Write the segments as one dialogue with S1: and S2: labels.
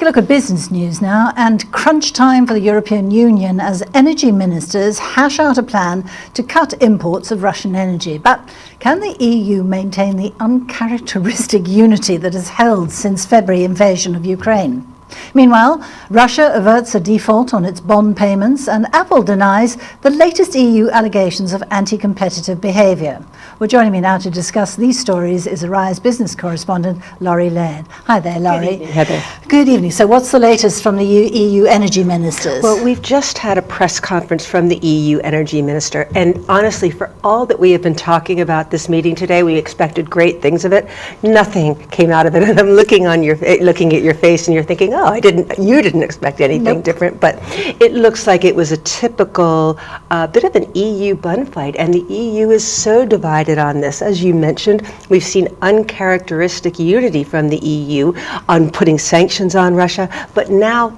S1: a look at business news now, and crunch time for the European Union as energy ministers hash out a plan to cut imports of Russian energy. But can the EU maintain the uncharacteristic unity that has held since February invasion of Ukraine? Meanwhile, Russia averts a default on its bond payments, and Apple denies the latest EU allegations of anti-competitive behaviour. Well, joining me now to discuss these stories is Arise business correspondent Laurie Laird. Hi there, Laurie.
S2: Good evening, Heather.
S1: Good evening. So what's the latest from the EU energy ministers?
S2: Well, we've just had a press conference from the EU energy minister, and honestly, for all that we have been talking about this meeting today, we expected great things of it. Nothing came out of it, and I'm looking at your face, and you're thinking, oh, you didn't expect anything different, but it looks like it was a typical bit of an EU bun fight, and the EU is so divided on this. As you mentioned, we've seen uncharacteristic unity from the EU on putting sanctions on Russia, but now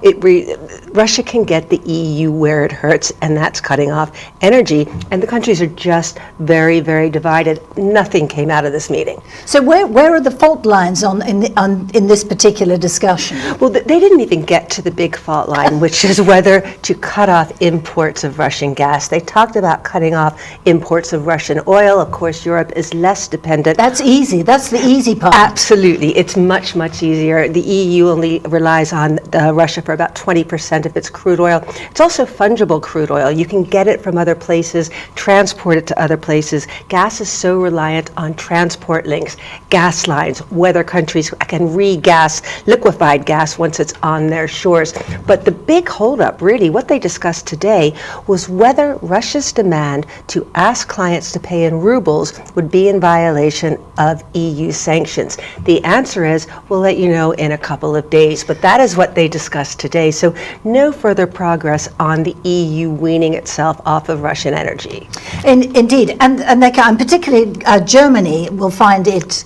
S2: Russia can get the EU where it hurts, and that's cutting off energy, and the countries are just very, very divided. Nothing came out of this meeting.
S1: So where are the fault lines in this particular discussion?
S2: Well, they didn't even get to the big fault line, which is whether to cut off imports of Russian gas. They talked about cutting off imports of Russian oil. Of course, Europe is less dependent.
S1: That's easy. That's the easy part.
S2: Absolutely. It's much, much easier. The EU only relies on Russia for about 20% of its crude oil. It's also fungible crude oil. You can get it from other places, transport it to other places. Gas is so reliant on transport links, gas lines, whether countries can regas liquefied gas once it's on their shores. But the big holdup, really, what they discussed today was whether Russia's demand to ask clients to pay in rubles would be in violation of EU sanctions. The answer is, we'll let you know in a couple of days, but that is what they discussed today. So no further progress on the EU weaning itself off of Russian energy.
S1: Indeed, and they can, particularly Germany will find it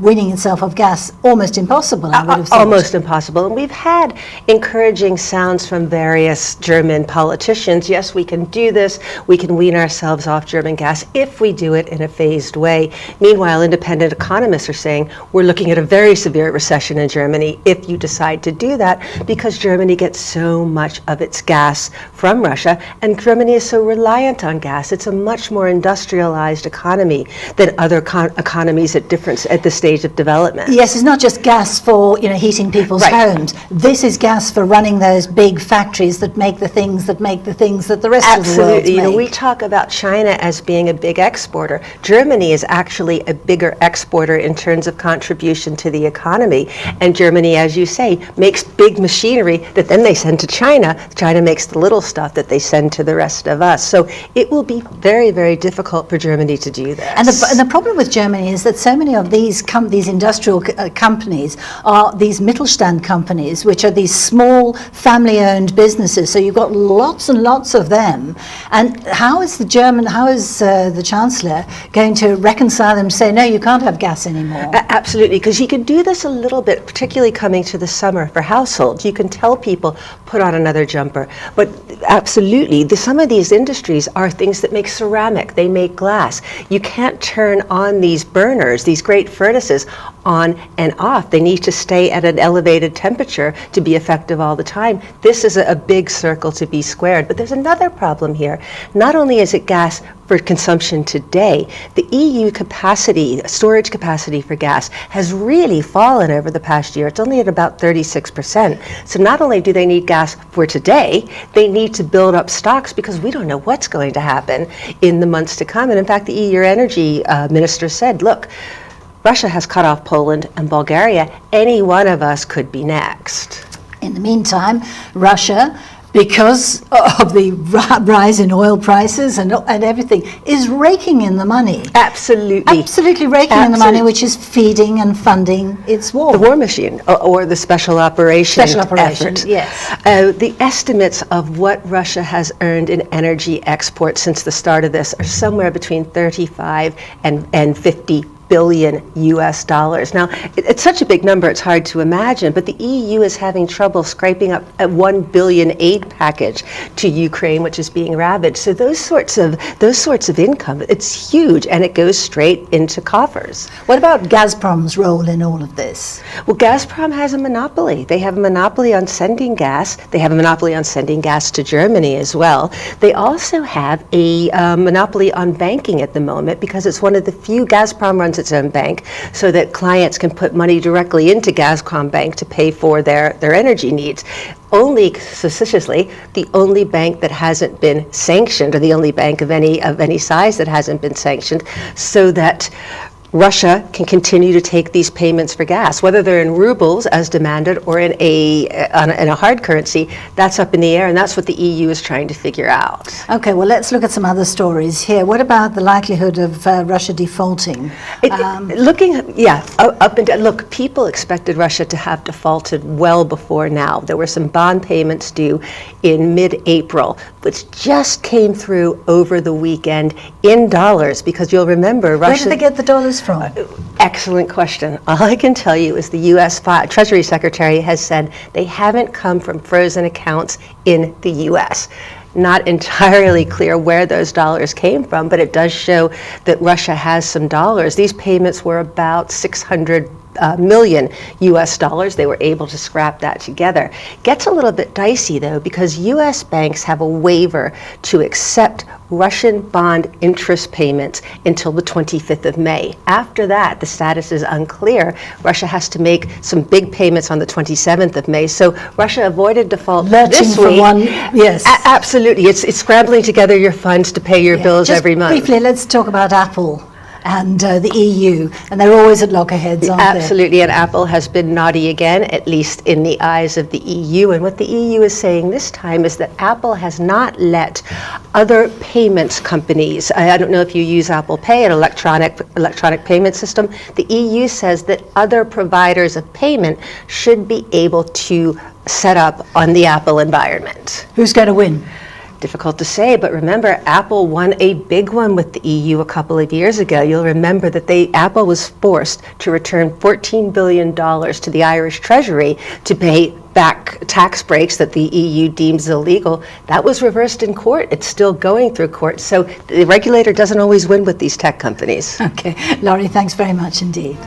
S1: weaning itself of gas almost impossible, I would have thought.
S2: Almost impossible. And we've had encouraging sounds from various German politicians. Yes, we can do this. We can wean ourselves off German gas if we do it in a phased way. Meanwhile, independent economists are saying we're looking at a very severe recession in Germany if you decide to do that, because Germany gets so much of its gas from Russia, and Germany is so reliant on gas. It's a much more industrialized economy than other economies at the stage of development.
S1: Yes, it's not just gas for heating people's homes. This is gas for running those big factories that make the things that the rest of the world make.
S2: We talk about China as being a big exporter. Germany is actually a bigger exporter in terms of contribution to the economy. And Germany, as you say, makes big machinery that then they send to China. China makes the little stuff that they send to the rest of us. So it will be very, very difficult for Germany to do this.
S1: And the problem with Germany is that so many of these industrial companies are these Mittelstand companies, which are these small family-owned businesses. So you've got lots and lots of them. And how is the Chancellor going to reconcile them, say, no, you can't have gas anymore?
S2: Absolutely, because you can do this a little bit, particularly coming to the summer for households. You can tell people, put on another jumper. But absolutely, some of these industries are things that make ceramic, they make glass. You can't turn on these burners, these great furnaces, on and off. They need to stay at an elevated temperature to be effective all the time. This is a big circle to be squared. But there's another problem here. Not only is it gas for consumption today, the EU storage capacity for gas has really fallen over the past year. It's only at about 36%. So not only do they need gas for today, they need to build up stocks because we don't know what's going to happen in the months to come. And in fact, the EU energy minister said, look, Russia has cut off Poland and Bulgaria. Any one of us could be next.
S1: In the meantime, Russia, because of the rise in oil prices and everything, is raking in the money. Absolutely raking in the money, which is feeding and funding its war.
S2: The war machine, or the special operation effort.
S1: Yes.
S2: The estimates of what Russia has earned in energy exports since the start of this are somewhere between 35 and 50 billion US dollars. Now, it's such a big number, it's hard to imagine, but the EU is having trouble scraping up a 1 billion aid package to Ukraine, which is being ravaged. So those sorts of income, it's huge, and it goes straight into coffers.
S1: What about Gazprom's role in all of this?
S2: Well, Gazprom has a monopoly. They have a monopoly on sending gas. They have a monopoly on sending gas to Germany as well. They also have a monopoly on banking at the moment, because it's one of the few. Gazprom runs its own bank so that clients can put money directly into Gazprom Bank to pay for their energy needs. Only, suspiciously, the only bank that hasn't been sanctioned, or the only bank of any size that hasn't been sanctioned, so that Russia can continue to take these payments for gas, whether they're in rubles as demanded or in a hard currency. That's up in the air, and that's what the EU is trying to figure out.
S1: Okay, well, let's look at some other stories here. What about the likelihood of Russia defaulting?
S2: Up and down. Look, people expected Russia to have defaulted well before now. There were some bond payments due in mid-April, which just came through over the weekend in dollars, because you'll remember Russia.
S1: Where did they get the dollars from?
S2: Excellent question. All I can tell you is the U.S. Treasury Secretary has said they haven't come from frozen accounts in the U.S. Not entirely clear where those dollars came from, but it does show that Russia has some dollars. These payments were about 600 million US dollars. They were able to scrap that together. Gets a little bit dicey though, because US banks have a waiver to accept Russian bond interest payments until the 25th of May. After that, the status is unclear. Russia has to make some big payments on the 27th of May. So Russia avoided default this week.
S1: Yes.
S2: Absolutely. It's scrambling together your funds to pay your bills every month.
S1: Briefly, let's talk about Apple and the EU, and they're always at loggerheads, aren't they?
S2: Absolutely, and Apple has been naughty again, at least in the eyes of the EU. And what the EU is saying this time is that Apple has not let other payments companies, I don't know if you use Apple Pay, an electronic payment system, the EU says that other providers of payment should be able to set up on the Apple environment.
S1: Who's going to win?
S2: Difficult to say, but remember, Apple won a big one with the EU a couple of years ago. You'll remember that Apple was forced to return $14 billion to the Irish Treasury to pay back tax breaks that the EU deems illegal. That was reversed in court. It's still going through court. So the regulator doesn't always win with these tech companies.
S1: Okay. Laurie, thanks very much indeed.